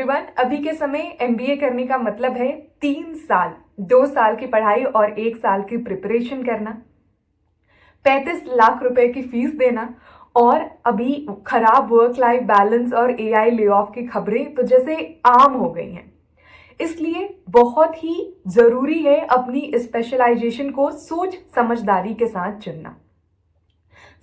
Everyone, अभी के समय एमबीए करने का मतलब है 3 साल, 2 साल की पढ़ाई और 1 साल की प्रिपरेशन करना, 35 लाख रुपए की फीस देना और अभी खराब वर्क लाइफ बैलेंस और एआई ले ऑफ की खबरें तो जैसे आम हो गई हैं। इसलिए बहुत ही जरूरी है अपनी स्पेशलाइजेशन को सोच समझदारी के साथ चुनना।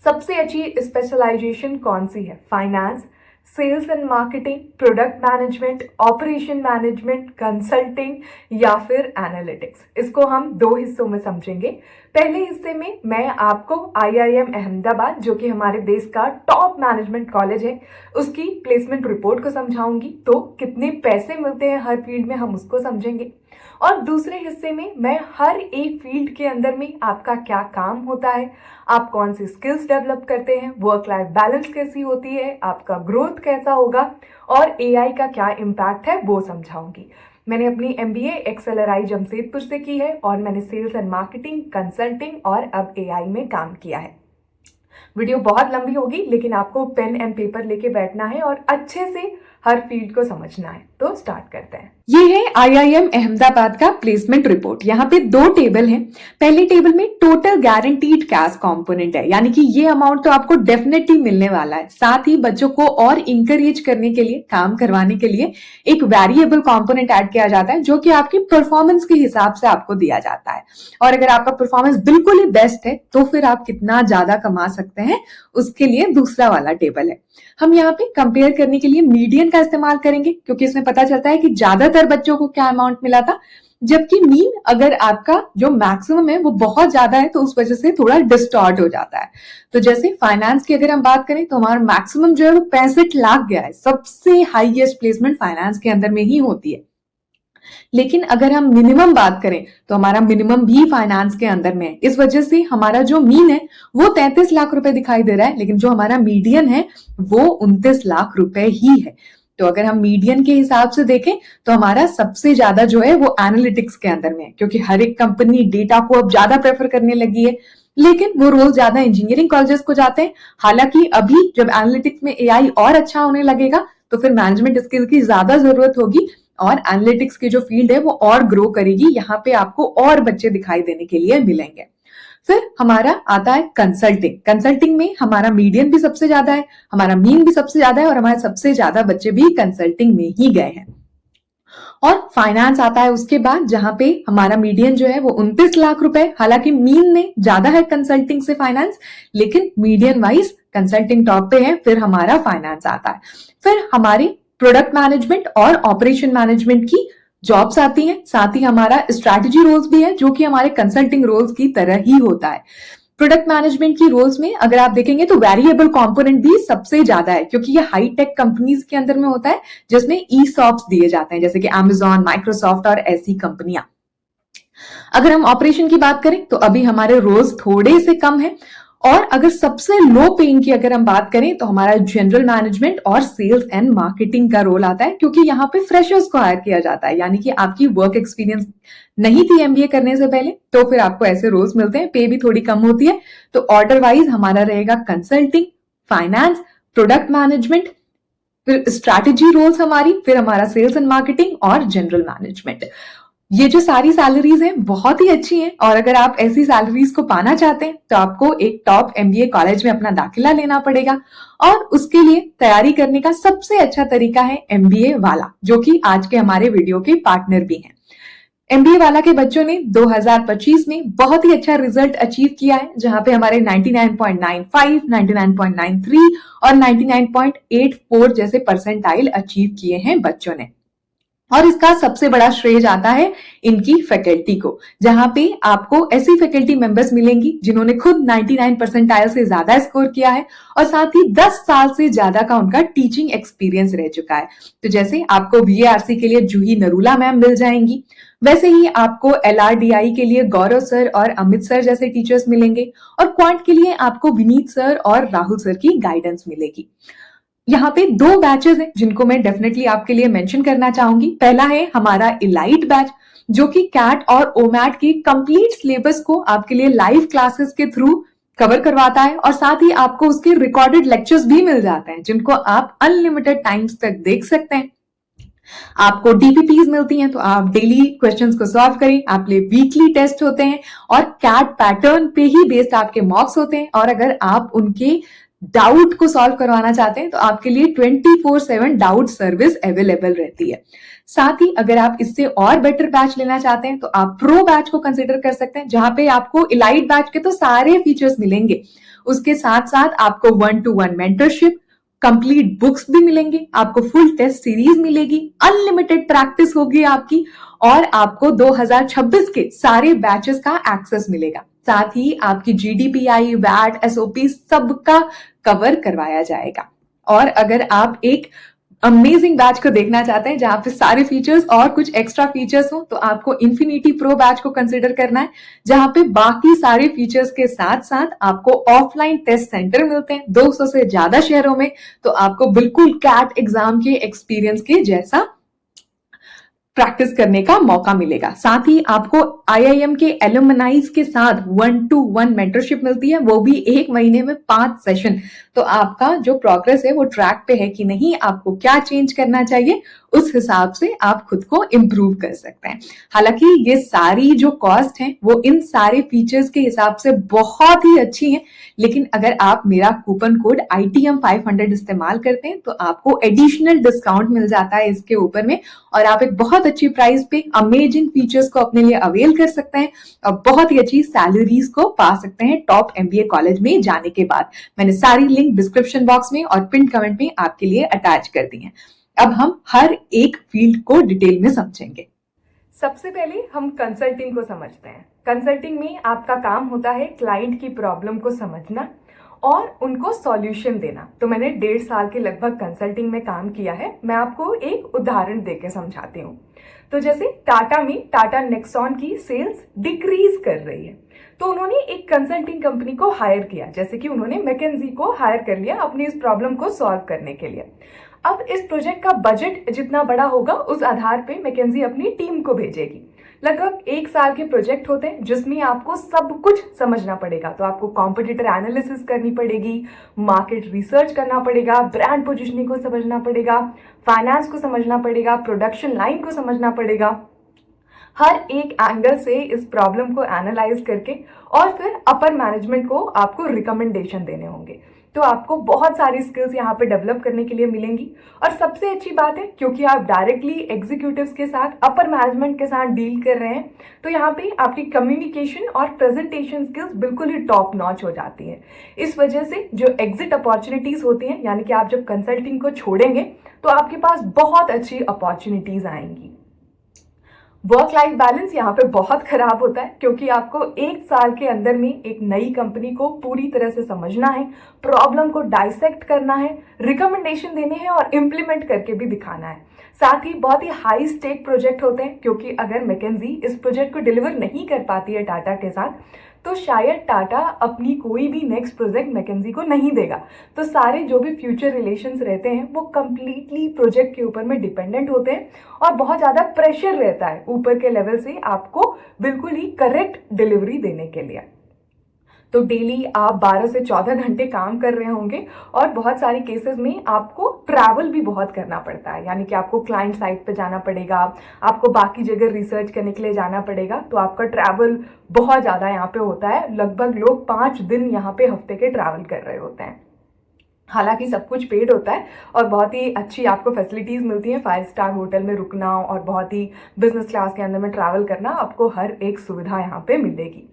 सबसे अच्छी स्पेशलाइजेशन कौन सी है? Finance, sales and marketing, product management, operation management, consulting या फिर एनालिटिक्स। इसको हम 2 हिस्सों में समझेंगे। पहले हिस्से में मैं आपको आईआईएम अहमदाबाद, जो कि हमारे देश का टॉप मैनेजमेंट कॉलेज है, उसकी प्लेसमेंट रिपोर्ट को समझाऊंगी। तो कितने पैसे मिलते हैं हर फील्ड में, हम उसको समझेंगे। और दूसरे हिस्से में मैं हर एक फील्ड के अंदर में आपका क्या काम होता है, आप कौन सी स्किल्स डेवलप करते हैं, वर्क लाइफ बैलेंस कैसी होती है, आपका ग्रोथ कैसा होगा और एआई का क्या इम्पैक्ट है वो समझाऊंगी। मैंने अपनी एमबीए एक्सेलराई जमशेदपुर से की है और मैंने सेल्स एंड मार्केटिंग, कंसल्टिंग और अब एआई में काम किया है। वीडियो बहुत लंबी होगी, लेकिन आपको पेन एंड पेपर लेके बैठना है और अच्छे से हर फील्ड को समझना है। तो स्टार्ट करते हैं। ये है आईआईएम अहमदाबाद का प्लेसमेंट रिपोर्ट। यहाँ पे 2 टेबल हैं। पहले टेबल में टोटल गारंटीड कैश कंपोनेंट है, यानी कि ये अमाउंट तो आपको डेफिनेटली मिलने वाला है। साथ ही बच्चों को और इंकरेज करने के लिए, काम करवाने के लिए एक वेरिएबल कंपोनेंट ऐड किया जाता है, जो कि आपकी परफॉर्मेंस के हिसाब से आपको दिया जाता है। और अगर आपका परफॉर्मेंस बिल्कुल ही बेस्ट है तो फिर आप कितना ज्यादा कमा सकते हैं, उसके लिए दूसरा वाला टेबल है। हम यहाँ पे कंपेयर करने के लिए मीडियन का इस्तेमाल करेंगे, क्योंकि इसमें पता चलता है कि ज्यादातर बच्चों को क्या अमाउंट मिला था, जबकि मीन अगर आपका जो मैक्सिमम है वो बहुत ज्यादा है तो उस वजह से थोड़ा डिस्टॉर्ट हो जाता है। तो जैसे फाइनेंस की अगर हम बात करें तो हमारा मैक्सिमम जो है वो 65 लाख गया है। सबसे हाईएस्ट प्लेसमेंट फाइनेंस के अंदर में ही होती है। लेकिन अगर हम मिनिमम बात करें तो हमारा मिनिमम भी फाइनेंस के अंदर में है। इस वजह से हमारा जो मीन है वो 33 लाख रुपए दिखाई दे रहा है, लेकिन जो हमारा मीडियन है वो 29 लाख रुपए ही है। तो अगर हम मीडियन के हिसाब से देखें तो हमारा सबसे ज्यादा जो है वो एनालिटिक्स के अंदर में है, क्योंकि हर एक कंपनी डेटा को अब ज्यादा प्रेफर करने लगी है, लेकिन वो रोज ज्यादा इंजीनियरिंग कॉलेजेस को जाते हैं। हालांकि अभी जब एनालिटिक्स में एआई और अच्छा होने लगेगा तो फिर मैनेजमेंट स्किल की ज्यादा जरूरत होगी और एनालिटिक्स की जो फील्ड है वो और ग्रो करेगी। यहाँ पे आपको और बच्चे दिखाई देने के लिए मिलेंगे। फिर हमारा आता है कंसल्टिंग। कंसल्टिंग में हमारा मीडियन भी सबसे ज्यादा है, हमारा मीन भी सबसे ज्यादा है और हमारे सबसे ज्यादा बच्चे भी कंसल्टिंग में ही गए हैं। और फाइनेंस आता है उसके बाद, जहां पे हमारा मीडियन जो है वो 29 लाख रुपए। हालांकि मीन ने ज्यादा है कंसल्टिंग से फाइनेंस, लेकिन मीडियन वाइज कंसल्टिंग टॉप पे है, फिर हमारा फाइनेंस आता है। फिर हमारी प्रोडक्ट मैनेजमेंट और ऑपरेशन मैनेजमेंट की जॉब्स आती हैं। साथ ही हमारा स्ट्रैटेजी रोल्स भी है, जो कि हमारे कंसल्टिंग रोल्स की तरह ही होता है। प्रोडक्ट मैनेजमेंट की रोल्स में अगर आप देखेंगे तो वेरिएबल कंपोनेंट भी सबसे ज्यादा है, क्योंकि ये हाई टेक कंपनीज के अंदर में होता है, जिसमें ई सॉप्स दिए जाते हैं, जैसे कि अमेजॉन, माइक्रोसॉफ्ट और ऐसी कंपनियां। अगर हम ऑपरेशन की बात करें तो अभी हमारे रोल्स थोड़े से कम है। और अगर सबसे लो पेइंग की अगर हम बात करें तो हमारा जनरल मैनेजमेंट और सेल्स एंड मार्केटिंग का रोल आता है, क्योंकि यहाँ पे फ्रेशर्स को हायर किया जाता है, यानी कि आपकी वर्क एक्सपीरियंस नहीं थी एमबीए करने से पहले, तो फिर आपको ऐसे रोल्स मिलते हैं। पे भी थोड़ी कम होती है। तो ऑर्डर वाइज हमारा रहेगा कंसल्टिंग, फाइनेंस, प्रोडक्ट मैनेजमेंट, फिर स्ट्रैटेजी रोल्स हमारी, फिर हमारा सेल्स एंड मार्केटिंग और जनरल मैनेजमेंट। ये जो सारी सैलरीज हैं बहुत ही अच्छी हैं, और अगर आप ऐसी सैलरीज को पाना चाहते हैं तो आपको एक टॉप एमबीए कॉलेज में अपना दाखिला लेना पड़ेगा। और उसके लिए तैयारी करने का सबसे अच्छा तरीका है एमबीए वाला, जो कि आज के हमारे वीडियो के पार्टनर भी हैं। एमबीए वाला के बच्चों ने 2025 में बहुत ही अच्छा रिजल्ट अचीव किया है, जहां पे हमारे 99.95, 99.93 और 99.84 जैसे परसेंटाइल अचीव किए हैं बच्चों ने। और इसका सबसे बड़ा श्रेय जाता है इनकी फैकल्टी को, जहां पे आपको ऐसी फैकल्टी मेंबर्स मिलेंगी जिन्होंने खुद 99 परसेंटाइल से ज्यादा स्कोर किया है और साथ ही 10 साल से ज्यादा का उनका टीचिंग एक्सपीरियंस रह चुका है। तो जैसे आपको वीएआरसी के लिए जूही नरूला मैम मिल जाएंगी, वैसे ही आपको एलआरडीआई के लिए गौरव सर और अमित सर जैसे टीचर्स मिलेंगे, और क्वांट के लिए आपको विनीत सर और राहुल सर की गाइडेंस मिलेगी। यहाँ पे 2 बैचेस हैं जिनको मैं डेफिनेटली आपके लिए मेंशन करना चाहूंगी। पहला है हमारा इलाइट बैच, जो कि कैट और ओमैट की कंप्लीट सिलेबस को आपके लिए लाइव क्लासेस के थ्रू कवर करवाता है, और साथ ही आपको उसके रिकॉर्डेड लेक्चर्स भी मिल जाते हैं, जिनको आप अनलिमिटेड टाइम्स तक देख सकते हैं। आपको डीपीपीज मिलती हैं, तो आप डेली क्वेश्चंस को सॉल्व करें। आप लिए वीकली टेस्ट होते हैं और कैट पैटर्न पे ही बेस्ड आपके मॉक्स होते हैं। और अगर आप उनके डाउट को सॉल्व करवाना चाहते हैं तो आपके लिए 24/7 डाउट सर्विस अवेलेबल रहती है। साथ ही अगर आप इससे और बेटर बैच लेना चाहते हैं तो आप प्रो बैच को कंसिडर कर सकते हैं, जहां पे आपको इलाइट बैच के तो सारे फीचर्स मिलेंगे। उसके साथ साथ आपको 1-to-1 मेंटरशिप, कंप्लीट बुक्स भी मिलेंगे, आपको फुल टेस्ट सीरीज मिलेगी, अनलिमिटेड प्रैक्टिस होगी आपकी, और आपको 2026 के सारे बैचेस का एक्सेस मिलेगा। साथ ही आपकी जीडीपीआई, वैट, एसओपी सबका कवर करवाया जाएगा। और अगर आप एक अमेजिंग बैच को देखना चाहते हैं जहां पे सारे फीचर्स और कुछ एक्स्ट्रा फीचर्स हो, तो आपको इन्फिनिटी प्रो बैच को कंसिडर करना है, जहां पे बाकी सारे फीचर्स के साथ साथ आपको ऑफलाइन टेस्ट सेंटर मिलते हैं 200 से ज्यादा शहरों में। तो आपको बिल्कुल कैट एग्जाम के एक्सपीरियंस के जैसा प्रैक्टिस करने का मौका मिलेगा। साथ ही आपको आईआईएम के एलुमनाइज के साथ 1-to-1 मेंटरशिप मिलती है, वो भी 1 महीने में 5 सेशन। तो आपका जो प्रोग्रेस है वो ट्रैक पे है कि नहीं, आपको क्या चेंज करना चाहिए, उस हिसाब से आप खुद को इम्प्रूव कर सकते हैं। हालांकि ये सारी जो कॉस्ट है वो इन सारे फीचर्स के हिसाब से बहुत ही अच्छी है, लेकिन अगर आप मेरा कूपन कोड ITM500 इस्तेमाल करते हैं तो आपको एडिशनल डिस्काउंट मिल जाता है इसके ऊपर में, और आप एक बहुत अच्छी प्राइस पे अमेजिंग फीचर्स को अपने लिए अवेल कर सकते हैं और बहुत ही अच्छी सैलरीज को पा सकते हैं टॉप MBA कॉलेज में जाने के बाद। मैंने सारी लिंक डिस्क्रिप्शन बॉक्स में और पिन कमेंट में आपके लिए अटैच कर दी है। अब हम हर एक फील्ड को डिटेल में समझेंगे। सबसे पहले हम कंसल्टिंग को समझते हैं। कंसल्टिंग में आपका काम होता है क्लाइंट की प्रॉब्लम को समझना और उनको सॉल्यूशन देना। तो मैंने 1.5 साल के लगभग कंसल्टिंग में काम किया है। मैं आपको एक उदाहरण देके समझाती हूँ। तो जैसे टाटा में टाटा नेक्सॉन की सेल्स डिक्रीज कर रही है, तो उन्होंने एक कंसल्टिंग कंपनी को हायर किया, जैसे कि उन्होंने मैकेंजी को हायर कर लिया अपनी इस प्रॉब्लम को सॉल्व करने के लिए। अब इस प्रोजेक्ट का बजट जितना बड़ा होगा उस आधार पे मैकेंजी अपनी टीम को भेजेगी। लगभग 1 साल के प्रोजेक्ट होते हैं जिसमें आपको सब कुछ समझना पड़ेगा। तो आपको कॉम्पिटिटर एनालिसिस करनी पड़ेगी, मार्केट रिसर्च करना पड़ेगा, ब्रांड पोजिशनिंग को समझना पड़ेगा, फाइनेंस को समझना पड़ेगा, प्रोडक्शन लाइन को समझना पड़ेगा। हर एक एंगल से इस प्रॉब्लम को एनालाइज करके और फिर अपर मैनेजमेंट को आपको रिकमेंडेशन देने होंगे। तो आपको बहुत सारी स्किल्स यहाँ पे डेवलप करने के लिए मिलेंगी। और सबसे अच्छी बात है, क्योंकि आप डायरेक्टली एग्जीक्यूटिव्स के साथ, अपर मैनेजमेंट के साथ डील कर रहे हैं, तो यहाँ पे आपकी कम्युनिकेशन और प्रेजेंटेशन स्किल्स बिल्कुल ही टॉप नॉच हो जाती है। इस वजह से जो एग्जिट अपॉर्चुनिटीज होती हैं, यानी कि आप जब कंसल्टिंग को छोड़ेंगे तो आपके पास बहुत अच्छी अपॉर्चुनिटीज आएंगी। वर्क लाइफ बैलेंस यहाँ पे बहुत खराब होता है, क्योंकि आपको 1 साल के अंदर में एक नई कंपनी को पूरी तरह से समझना है, प्रॉब्लम को डाइसेक्ट करना है, रिकमेंडेशन देने हैं और इम्प्लीमेंट करके भी दिखाना है। साथ ही बहुत ही हाई स्टेक प्रोजेक्ट होते हैं, क्योंकि अगर मैकेंजी इस प्रोजेक्ट को डिलीवर नहीं कर पाती है टाटा के साथ, तो शायद टाटा अपनी कोई भी नेक्स्ट प्रोजेक्ट मैकेंजी को नहीं देगा। तो सारे जो भी फ्यूचर रिलेशंस रहते हैं वो कंप्लीटली प्रोजेक्ट के ऊपर में डिपेंडेंट होते हैं और बहुत ज़्यादा प्रेशर रहता है ऊपर के लेवल से आपको बिल्कुल ही करेक्ट डिलीवरी देने के लिए। तो डेली आप 12 से 14 घंटे काम कर रहे होंगे और बहुत सारी केसेस में आपको ट्रैवल भी बहुत करना पड़ता है, यानी कि आपको क्लाइंट साइट पे जाना पड़ेगा, आपको बाकी जगह रिसर्च करने के लिए जाना पड़ेगा। तो आपका ट्रैवल बहुत ज़्यादा यहाँ पे होता है। लगभग लोग 5 दिन यहाँ पे हफ्ते के ट्रैवल कर रहे होते हैं। हालांकि सब कुछ पेड होता है और बहुत ही अच्छी आपको फैसिलिटीज़ मिलती हैं। 5 स्टार होटल में रुकना और बहुत ही बिजनेस क्लास के अंदर में ट्रैवल करना, आपको हर एक सुविधा यहाँ पे मिलेगी।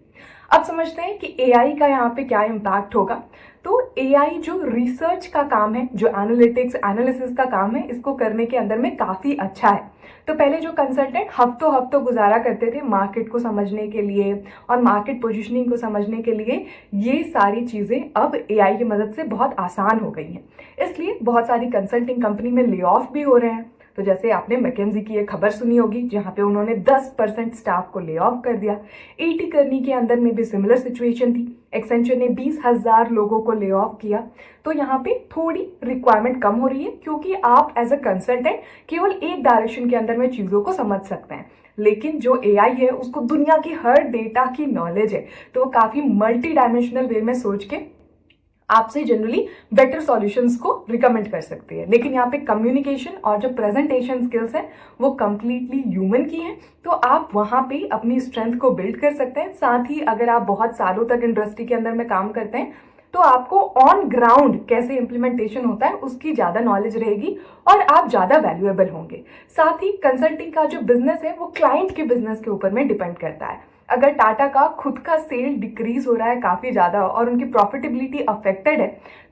अब समझते हैं कि एआई का यहाँ पे क्या इम्पैक्ट होगा। तो एआई जो रिसर्च का काम है, जो एनालिटिक्स एनालिसिस का काम है, इसको करने के अंदर में काफ़ी अच्छा है। तो पहले जो कंसल्टेंट हफ्तों हफ्तों गुजारा करते थे मार्केट को समझने के लिए और मार्केट पोजीशनिंग को समझने के लिए, ये सारी चीज़ें अब एआई की मदद से बहुत आसान हो गई हैं। इसलिए बहुत सारी कंसल्टिंग कंपनी में ले ऑफ भी हो रहे हैं। तो जैसे आपने मैकेंजी की एक खबर सुनी होगी जहाँ पे उन्होंने 10% स्टाफ को ले ऑफ कर दिया। एटी करनी के अंदर में भी सिमिलर सिचुएशन थी। एक्सेंचर ने 20,000 लोगों को ले ऑफ किया। तो यहाँ पे थोड़ी रिक्वायरमेंट कम हो रही है, क्योंकि आप एज अ कंसल्टेंट केवल एक डायरेक्शन के अंदर में चीज़ों को समझ सकते हैं। लेकिन जो एआई है उसको दुनिया की हर डेटा की नॉलेज है, तो वो काफ़ी मल्टी डायमेंशनल वे में सोच के आपसे जनरली बेटर सॉल्यूशंस को रिकमेंड कर सकती है। लेकिन यहाँ पे कम्युनिकेशन और जो प्रेजेंटेशन स्किल्स है वो कंप्लीटली ह्यूमन की है, तो आप वहाँ पे अपनी स्ट्रेंथ को बिल्ड कर सकते हैं। साथ ही अगर आप बहुत सालों तक इंडस्ट्री के अंदर में काम करते हैं तो आपको ऑन ग्राउंड कैसे इम्प्लीमेंटेशन होता है उसकी ज़्यादा नॉलेज रहेगी और आप ज़्यादा वैल्यूएबल होंगे। साथ ही कंसल्टिंग का जो बिजनेस है वो क्लाइंट के बिजनेस के ऊपर में डिपेंड करता है। अगर टाटा का खुद का सेल डिक्रीज हो रहा है काफ़ी ज़्यादा और उनकी प्रॉफिटेबिलिटी अफेक्टेड है,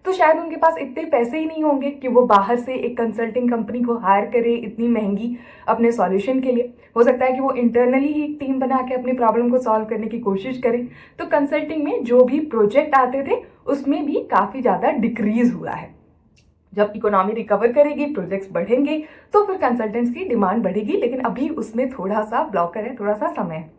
तो शायद उनके पास इतने पैसे ही नहीं होंगे कि वो बाहर से एक कंसल्टिंग कंपनी को हायर करे इतनी महंगी अपने सॉल्यूशन के लिए। हो सकता है कि वो इंटरनली ही एक टीम बना के अपनी प्रॉब्लम को सॉल्व करने की कोशिश करें। तो कंसल्टिंग में जो भी प्रोजेक्ट आते थे उसमें भी काफ़ी ज़्यादा डिक्रीज हुआ है। जब इकोनॉमी रिकवर करेगी, प्रोजेक्ट्स बढ़ेंगे, तो फिर कंसल्टेंट्स की डिमांड बढ़ेगी, लेकिन अभी उसमें थोड़ा सा ब्लॉकर है, थोड़ा सा समय है।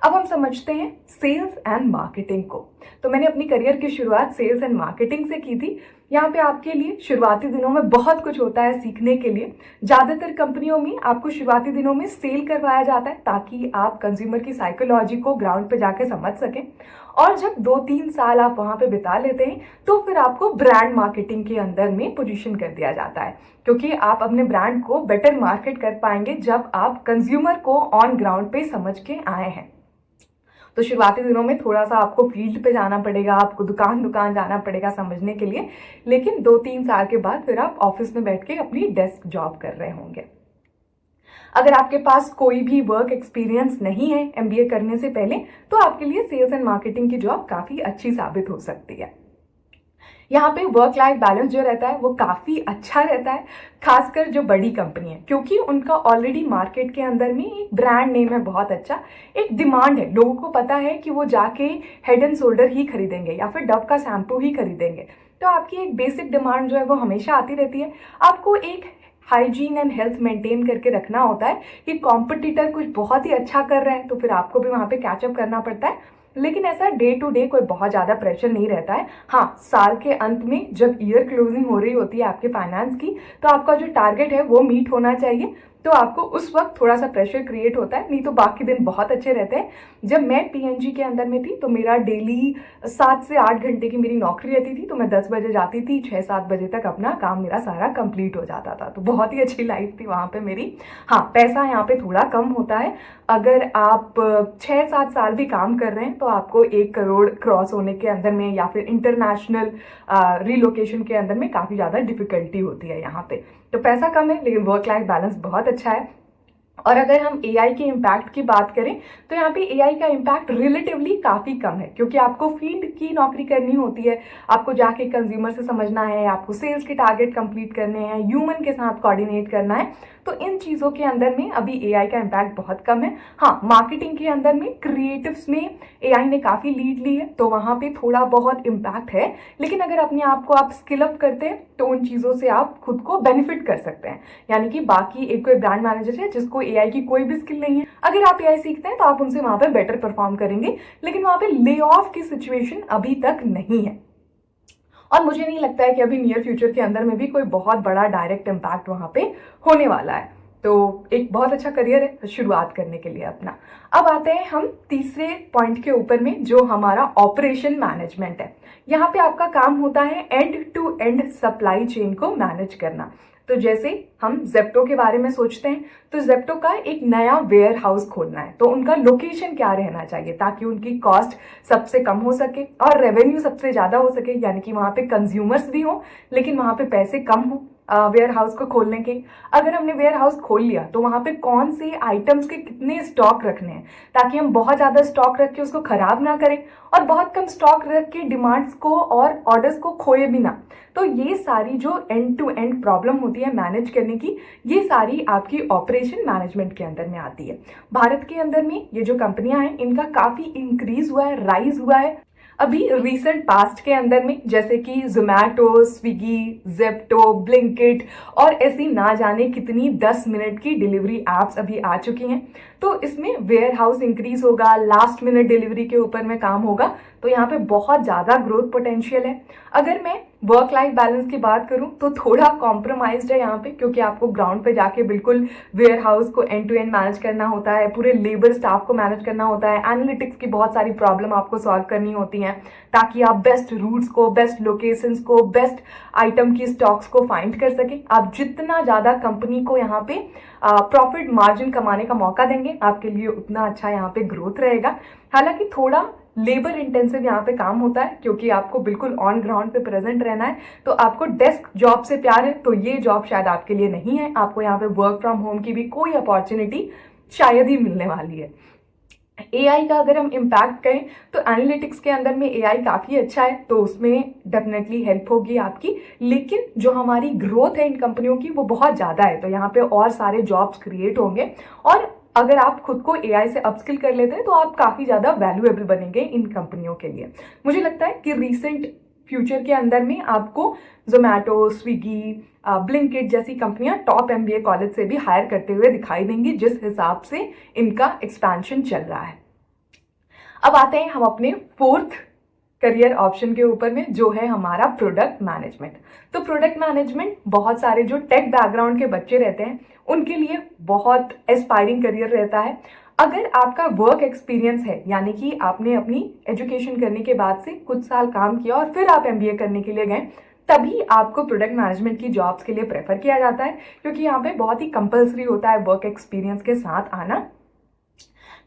अब हम समझते हैं सेल्स एंड मार्केटिंग को। तो मैंने अपनी करियर की शुरुआत सेल्स एंड मार्केटिंग से की थी। यहाँ पे आपके लिए शुरुआती दिनों में बहुत कुछ होता है सीखने के लिए। ज़्यादातर कंपनियों में आपको शुरुआती दिनों में सेल करवाया जाता है ताकि आप कंज्यूमर की साइकोलॉजी को ग्राउंड पे जाके समझ सकें। और जब 2-3 साल आप वहाँ पे बिता लेते हैं तो फिर आपको ब्रांड मार्केटिंग के अंदर में पोजीशन कर दिया जाता है, क्योंकि आप अपने ब्रांड को बेटर मार्केट कर पाएंगे जब आप कंज्यूमर को ऑन ग्राउंड पे समझ के आए हैं। तो शुरुआती दिनों में थोड़ा सा आपको फील्ड पे जाना पड़ेगा, आपको दुकान जाना पड़ेगा समझने के लिए, लेकिन 2-3 साल के बाद फिर आप ऑफिस में बैठ के अपनी डेस्क जॉब कर रहे होंगे। अगर आपके पास कोई भी वर्क एक्सपीरियंस नहीं है MBA करने से पहले, तो आपके लिए सेल्स एंड मार्केटिंग की जॉब काफ़ी अच्छी साबित हो सकती है। यहाँ पे वर्क लाइफ बैलेंस जो रहता है वो काफ़ी अच्छा रहता है, खासकर जो बड़ी कंपनी है, क्योंकि उनका ऑलरेडी मार्केट के अंदर में एक ब्रांड नेम है बहुत अच्छा, एक डिमांड है, लोगों को पता है कि वो जाके हेड एंड शोल्डर ही खरीदेंगे या फिर डव का शैम्पू ही खरीदेंगे। तो आपकी एक बेसिक डिमांड जो है वो हमेशा आती रहती है। आपको एक हाइजीन एंड हेल्थ मेंटेन करके रखना होता है कि कॉम्पिटिटर कुछ बहुत ही अच्छा कर रहे हैं तो फिर आपको भी वहाँ पे कैचअप करना पड़ता है। लेकिन ऐसा डे टू डे कोई बहुत ज़्यादा प्रेशर नहीं रहता है। हाँ, साल के अंत में जब ईयर क्लोजिंग हो रही होती है आपके फाइनेंस की, तो आपका जो टारगेट है वो मीट होना चाहिए, तो आपको उस वक्त थोड़ा सा प्रेशर क्रिएट होता है, नहीं तो बाकी दिन बहुत अच्छे रहते हैं। जब मैं PNG के अंदर में थी तो मेरा डेली 7 से 8 घंटे की मेरी नौकरी रहती थी, तो मैं 10 बजे जाती थी, 6-7 बजे तक अपना काम मेरा सारा कंप्लीट हो जाता था। तो बहुत ही अच्छी लाइफ थी वहाँ पे मेरी। हाँ, पैसा यहाँ पे थोड़ा कम होता है। अगर आप 6-7 साल भी काम कर रहे हैं तो आपको 1 करोड़ क्रॉस होने के अंदर में या फिर इंटरनेशनल रिलोकेशन के अंदर में काफ़ी ज़्यादा डिफिकल्टी होती है यहाँ पे। तो पैसा कम है लेकिन वर्क लाइफ बैलेंस बहुत अच्छा है। और अगर हम AI के इम्पैक्ट की बात करें तो यहाँ पे AI का इम्पैक्ट रिलेटिवली काफ़ी कम है, क्योंकि आपको फील्ड की नौकरी करनी होती है, आपको जाके कंज्यूमर से समझना है, आपको सेल्स के टारगेट कंप्लीट करने हैं, ह्यूमन के साथ कोऑर्डिनेट करना है। तो इन चीज़ों के अंदर में अभी AI का इम्पैक्ट बहुत कम है। हाँ, मार्केटिंग के अंदर में क्रिएटिव्स में AI ने काफ़ी लीड ली है, तो वहाँ पे थोड़ा बहुत इम्पैक्ट है। लेकिन अगर अपने आप को आप स्किल अप करते हैं तो उन चीज़ों से आप खुद को बेनिफिट कर सकते हैं। यानी कि बाकी एक कोई ब्रांड मैनेजर है जिसको AI की कोई भी स्किल नहीं है, अगर आप AI सीखते हैं तो आप उनसे वहाँ पे बेटर परफॉर्म करेंगे। लेकिन वहाँ पे ले ऑफ की सिचुएशन अभी तक नहीं है और मुझे नहीं लगता है कि अभी नियर फ्यूचर के अंदर में भी कोई बहुत बड़ा डायरेक्ट इम्पैक्ट वहाँ पे होने वाला है। तो एक बहुत अच्छा करियर है शुरुआत करने के लिए अपना। अब आते हैं हम तीसरे पॉइंट के ऊपर में, जो हमारा ऑपरेशन मैनेजमेंट है। यहाँ पे आपका काम होता है end to end supply chain को मैनेज करना। तो जैसे हम जेप्टो के बारे में सोचते हैं तो जेप्टो का एक नया वेयर हाउस खोलना है, तो उनका लोकेशन क्या रहना चाहिए ताकि उनकी कॉस्ट सबसे कम हो सके और रेवेन्यू सबसे ज़्यादा हो सके, यानी कि वहाँ पे कंज्यूमर्स भी हों लेकिन वहाँ पे पैसे कम हो वेयर हाउस को खोलने के। अगर हमने वेयर हाउस खोल लिया तो वहाँ पे कौन से आइटम्स के कितने स्टॉक रखने हैं ताकि हम बहुत ज़्यादा स्टॉक रख के उसको ख़राब ना करें और बहुत कम स्टॉक रख के डिमांड्स को और ऑर्डर्स को खोए भी ना। तो ये सारी जो एंड टू एंड प्रॉब्लम होती है मैनेज करने की, ये सारी आपकी ऑपरेशन मैनेजमेंट के अंदर में आती है। भारत के अंदर में ये जो कंपनियां हैं इनका काफ़ी इंक्रीज हुआ है, राइज हुआ है अभी रिसेंट पास्ट के अंदर में, जैसे कि जोमैटो, स्विगी, जेप्टो, ब्लिंकिट और ऐसी ना जाने कितनी 10 मिनट की डिलीवरी एप्स अभी आ चुकी हैं। तो इसमें वेयर हाउस इंक्रीज होगा, लास्ट मिनट डिलीवरी के ऊपर में काम होगा, तो यहाँ पे बहुत ज़्यादा ग्रोथ पोटेंशियल है। अगर मैं वर्क लाइफ बैलेंस की बात करूं तो थोड़ा कॉम्प्रोमाइज्ड है यहाँ पे, क्योंकि आपको ग्राउंड पे जाके बिल्कुल वेयर हाउस को एंड टू एंड मैनेज करना होता है, पूरे लेबर स्टाफ को मैनेज करना होता है, एनालिटिक्स की बहुत सारी प्रॉब्लम आपको सॉल्व करनी होती हैं ताकि आप बेस्ट रूट्स को, बेस्ट लोकेशंस को, बेस्ट आइटम की स्टॉक्स को फाइंड कर सकें। आप जितना ज़्यादा कंपनी को यहाँ पे प्रॉफिट मार्जिन कमाने का मौका देंगे, आपके लिए उतना अच्छा यहाँ पे ग्रोथ रहेगा। हालांकि थोड़ा लेबर इंटेंसिव यहाँ पे काम होता है, क्योंकि आपको बिल्कुल ऑन ग्राउंड पे प्रेजेंट रहना है। तो आपको डेस्क जॉब से प्यार है तो ये जॉब शायद आपके लिए नहीं है। आपको यहाँ पे वर्क फ्रॉम होम की भी कोई अपॉर्चुनिटी शायद ही मिलने वाली है। एआई का अगर हम इम्पैक्ट करें तो एनालिटिक्स के अंदर में एआई काफ़ी अच्छा है, तो उसमें डेफिनेटली हेल्प होगी आपकी। लेकिन जो हमारी ग्रोथ है इन कंपनियों की वो बहुत ज़्यादा है, तो यहाँ पे और सारे जॉब्स क्रिएट होंगे। और अगर आप खुद को एआई से अपस्किल कर लेते हैं तो आप काफ़ी ज़्यादा वैल्यूएबल बनेंगे इन कंपनियों के लिए। मुझे लगता है कि रिसेंट फ्यूचर के अंदर में आपको जोमैटो, स्विगी, ब्लिंकिट जैसी कंपनियां टॉप एमबीए कॉलेज से भी हायर करते हुए दिखाई देंगी, जिस हिसाब से इनका एक्सपेंशन चल रहा है। अब आते हैं हम अपने फोर्थ करियर ऑप्शन के ऊपर में, जो है हमारा प्रोडक्ट मैनेजमेंट। तो प्रोडक्ट मैनेजमेंट बहुत सारे जो टेक बैकग्राउंड के बच्चे रहते हैं उनके लिए बहुत एस्पायरिंग करियर रहता है। अगर आपका वर्क एक्सपीरियंस है, यानी कि आपने अपनी एजुकेशन करने के बाद से कुछ साल काम किया और फिर आप एमबीए करने के लिए गए, तभी आपको प्रोडक्ट मैनेजमेंट की जॉब्स के लिए प्रेफर किया जाता है, क्योंकि यहाँ पे बहुत ही कंपल्सरी होता है वर्क एक्सपीरियंस के साथ आना।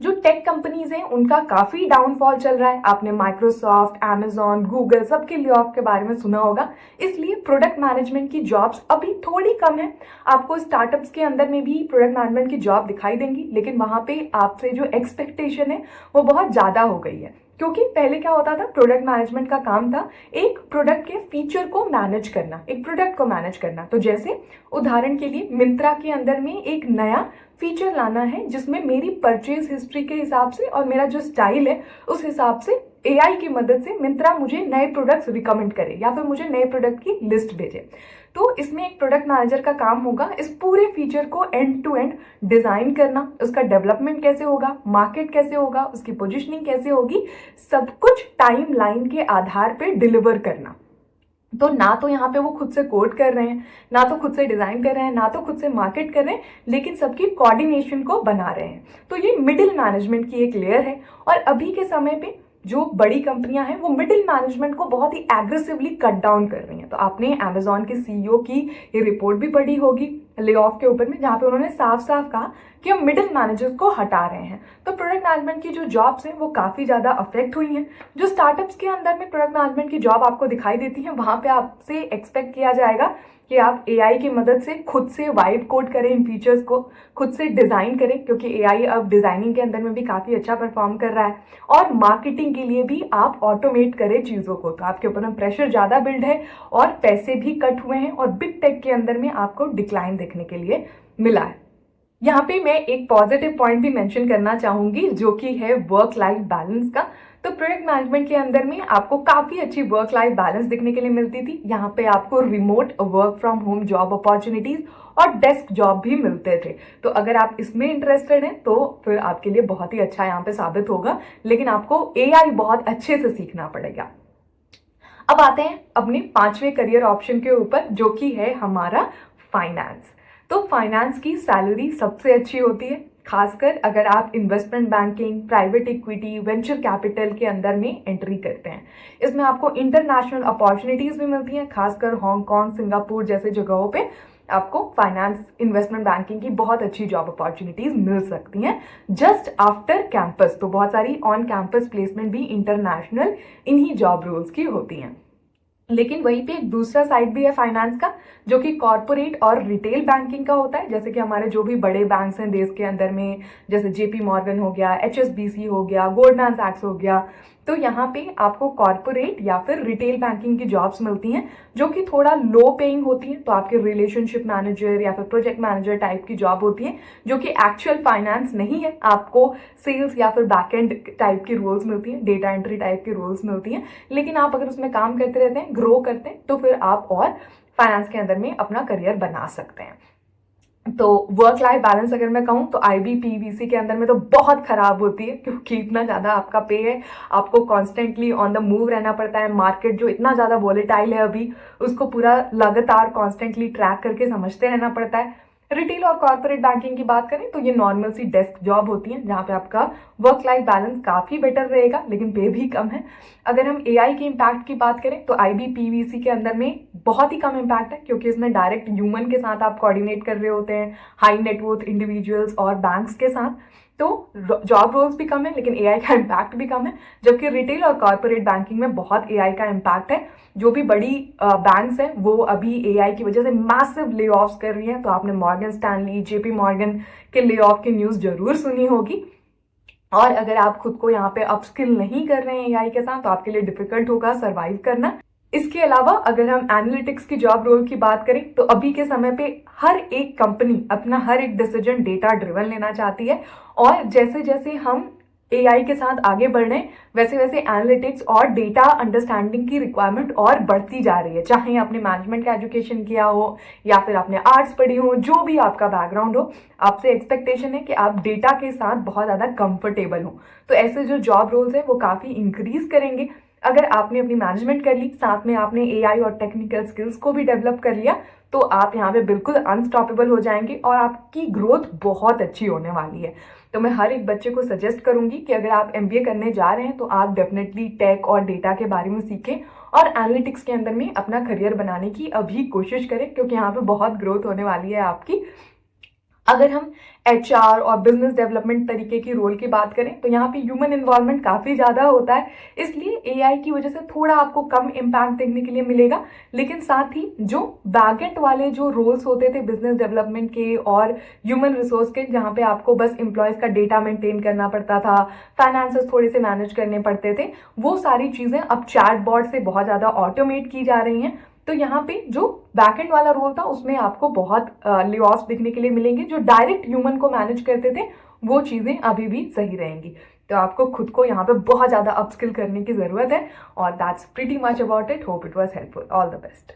जो टेक कंपनीज हैं उनका काफी डाउनफॉल चल रहा है। आपने माइक्रोसॉफ्ट, अमेजॉन, गूगल सबके ले ऑफ के बारे में सुना होगा, इसलिए प्रोडक्ट मैनेजमेंट की जॉब्स अभी थोड़ी कम है। आपको स्टार्टअप्स के अंदर में भी प्रोडक्ट मैनेजमेंट की जॉब दिखाई देंगी, लेकिन वहां पे आपसे जो एक्सपेक्टेशन है वो बहुत ज्यादा हो गई है। क्योंकि पहले क्या होता था, प्रोडक्ट मैनेजमेंट का काम था एक प्रोडक्ट के फीचर को मैनेज करना, एक प्रोडक्ट को मैनेज करना। तो जैसे उदाहरण के लिए मिंत्रा के अंदर में एक नया फीचर लाना है जिसमें मेरी परचेज हिस्ट्री के हिसाब से और मेरा जो स्टाइल है उस हिसाब से एआई की मदद से मिंत्रा मुझे नए प्रोडक्ट्स रिकमेंड करे या फिर मुझे नए प्रोडक्ट की लिस्ट भेजे। तो इसमें एक प्रोडक्ट मैनेजर का काम होगा इस पूरे फीचर को एंड टू एंड डिजाइन करना, उसका डेवलपमेंट कैसे होगा, मार्केट कैसे होगा, उसकी पोजीशनिंग कैसे होगी, सब कुछ टाइम लाइन के आधार पे डिलीवर करना। तो ना तो यहाँ पे वो खुद से कोड कर रहे हैं, ना तो खुद से डिजाइन कर रहे हैं, ना तो खुद से मार्केट कर रहे हैं, लेकिन सबकी कोऑर्डिनेशन को बना रहे हैं। तो ये मिडिल मैनेजमेंट की एक लेयर है। और अभी के समय पे जो बड़ी कंपनियां हैं वो मिडिल मैनेजमेंट को बहुत ही एग्रेसिवली कट डाउन कर रही हैं। तो आपने अमेजॉन के सीईओ की ये रिपोर्ट भी पढ़ी होगी ले ऑफ के ऊपर में, जहां पे उन्होंने साफ साफ कहा कि हम मिडिल मैनेजर्स को हटा रहे हैं। तो प्रोडक्ट मैनेजमेंट की जो जॉब्स हैं वो काफी ज्यादा अफेक्ट हुई हैं। जो स्टार्टअप्स के अंदर में प्रोडक्ट मैनेजमेंट की जॉब आपको दिखाई देती है, वहां पे आपसे एक्सपेक्ट किया जाएगा कि आप एआई की मदद से खुद से वाइब कोड करें, इन फीचर्स को खुद से डिजाइन करें, क्योंकि एआई अब डिजाइनिंग के अंदर में भी काफी अच्छा परफॉर्म कर रहा है। और मार्केटिंग के लिए भी आप ऑटोमेट करें चीजों को। तो आपके ऊपर में प्रेशर ज्यादा बिल्ड है और पैसे भी कट हुए हैं और बिग टेक के अंदर में आपको डिक्लाइन देखने के लिए मिला है। यहाँ पे मैं एक पॉजिटिव पॉइंट भी मेंशन करना चाहूंगी, जो कि है वर्क लाइफ बैलेंस का। तो प्रोडक्ट मैनेजमेंट के अंदर में आपको काफी अच्छी वर्क लाइफ बैलेंस देखने के लिए मिलती थी। यहाँ पे आपको remote work from home job opportunities और डेस्क जॉब भी मिलते थे। तो अगर आप इसमें इंटरेस्टेड हैं तो फिर आपके लिए बहुत ही अच्छा यहाँ पे साबित होगा, लेकिन आपको एआई बहुत अच्छे से सीखना पड़ेगा। अब आते हैं अपने पांचवें करियर ऑप्शन के ऊपर, जो कि है हमारा फाइनेंस। तो फाइनेंस की सैलरी सबसे अच्छी होती है, खासकर अगर आप investment banking, private equity, venture capital के अंदर में एंट्री करते हैं। इसमें आपको इंटरनेशनल अपॉर्चुनिटीज भी मिलती हैं, खासकर हांगकांग, सिंगापुर जैसे जगहों पे आपको फाइनेंस, इन्वेस्टमेंट बैंकिंग की बहुत अच्छी जॉब अपॉर्चुनिटीज मिल सकती हैं जस्ट आफ्टर कैंपस। तो बहुत सारी ऑन कैंपस प्लेसमेंट भी इंटरनेशनल इन्हीं जॉब रोल्स की होती हैं। लेकिन वहीं पे एक दूसरा साइड भी है फाइनेंस का, जो कि कॉर्पोरेट और रिटेल बैंकिंग का होता है। जैसे कि हमारे जो भी बड़े बैंक्स हैं देश के अंदर में, जैसे जेपी मॉर्गन हो गया, एचएसबीसी हो गया, गोल्डमैन सैक्स हो गया, तो यहाँ पे आपको कॉर्पोरेट या फिर रिटेल बैंकिंग की जॉब्स मिलती हैं, जो कि थोड़ा लो पेइंग होती है। तो आपके रिलेशनशिप मैनेजर या फिर प्रोजेक्ट मैनेजर टाइप की जॉब होती है, जो कि एक्चुअल फाइनेंस नहीं है। आपको सेल्स या फिर बैकएंड टाइप की रोल्स मिलती हैं, डेटा एंट्री टाइप की रोल्स मिलती हैं। लेकिन आप अगर उसमें काम करते रहते हैं, ग्रो करते हैं, तो फिर आप और फाइनेंस के अंदर में अपना करियर बना सकते हैं। तो वर्क लाइफ बैलेंस अगर मैं कहूँ तो IBPVC के अंदर में तो बहुत खराब होती है, क्योंकि इतना ज़्यादा आपका पे है, आपको कॉन्स्टेंटली ऑन द मूव रहना पड़ता है। मार्केट जो इतना ज़्यादा वॉलेटाइल है अभी, उसको पूरा लगातार कॉन्स्टेंटली ट्रैक करके समझते रहना पड़ता है। रिटेल और कॉर्पोरेट बैंकिंग की बात करें तो ये नॉर्मल सी डेस्क जॉब होती है, जहाँ पे आपका वर्क लाइफ बैलेंस काफ़ी बेटर रहेगा, लेकिन पे भी कम है। अगर हम AI के इम्पैक्ट की बात करें तो IBPVC के अंदर में बहुत ही कम इम्पैक्ट है, क्योंकि इसमें डायरेक्ट ह्यूमन के साथ आप कोऑर्डिनेट कर रहे होते हैं, हाई नेटवर्थ इंडिविजुअल्स और बैंक्स के साथ। तो जॉब रोल्स भी कम है, लेकिन AI का इम्पैक्ट भी कम है। जबकि रिटेल और कॉर्पोरेट बैंकिंग में बहुत AI का इम्पैक्ट है। जो भी बड़ी बैंक्स हैं वो अभी AI की वजह से मैसिव ले ऑफ्स कर रही हैं। तो आपने मॉर्गन स्टैनली, JP मॉर्गन के ले ऑफ की न्यूज़ जरूर सुनी होगी। और अगर आप खुद को यहाँ पे अपस्किल नहीं कर रहे हैं AI के साथ, तो आपके लिए डिफिकल्ट होगा सर्वाइव करना। इसके अलावा अगर हम एनालिटिक्स की जॉब रोल की बात करें तो अभी के समय पे हर एक कंपनी अपना हर एक डिसीजन डेटा ड्रिवन लेना चाहती है। और जैसे जैसे हम AI के साथ आगे बढ़ रहे हैं, वैसे वैसे एनालिटिक्स और डेटा अंडरस्टैंडिंग की रिक्वायरमेंट और बढ़ती जा रही है। चाहे आपने मैनेजमेंट का एजुकेशन किया हो या फिर आपने आर्ट्स पढ़ी हो, जो भी आपका बैकग्राउंड हो, आपसे एक्सपेक्टेशन है कि आप डेटा के साथ बहुत ज़्यादा कंफर्टेबल हो। तो ऐसे जो जॉब रोल्स हैं वो काफ़ी इंक्रीज करेंगे। अगर आपने अपनी मैनेजमेंट कर ली, साथ में आपने AI और टेक्निकल स्किल्स को भी डेवलप कर लिया, तो आप यहाँ पे बिल्कुल अनस्टॉपेबल हो जाएंगे और आपकी ग्रोथ बहुत अच्छी होने वाली है। तो मैं हर एक बच्चे को सजेस्ट करूंगी कि अगर आप MBA करने जा रहे हैं तो आप डेफिनेटली टेक और डेटा के बारे में सीखें और एनालिटिक्स के अंदर में अपना करियर बनाने की अभी कोशिश करें, क्योंकि यहाँ पे बहुत ग्रोथ होने वाली है आपकी। अगर हम HR और बिजनेस डेवलपमेंट तरीके की रोल की बात करें तो यहाँ पे ह्यूमन इन्वॉल्वमेंट काफ़ी ज़्यादा होता है, इसलिए AI की वजह से थोड़ा आपको कम इम्पैक्ट देखने के लिए मिलेगा। लेकिन साथ ही जो बैकएंड वाले जो रोल्स होते थे बिजनेस डेवलपमेंट के और ह्यूमन रिसोर्स के, जहाँ पे आपको बस एम्प्लॉयज़ का डेटा मेंटेन करना पड़ता था, फाइनेंसेस थोड़े से मैनेज करने पड़ते थे, वो सारी चीज़ें अब चैटबॉट से बहुत ज़्यादा ऑटोमेट की जा रही हैं। तो यहाँ पे जो बैकएंड वाला रोल था उसमें आपको बहुत ले ऑफ्स दिखने के लिए मिलेंगे। जो डायरेक्ट ह्यूमन को मैनेज करते थे वो चीज़ें अभी भी सही रहेंगी। तो आपको खुद को यहाँ पे बहुत ज़्यादा अपस्किल करने की ज़रूरत है। और that's pretty much about it. Hope it was helpful. All the best.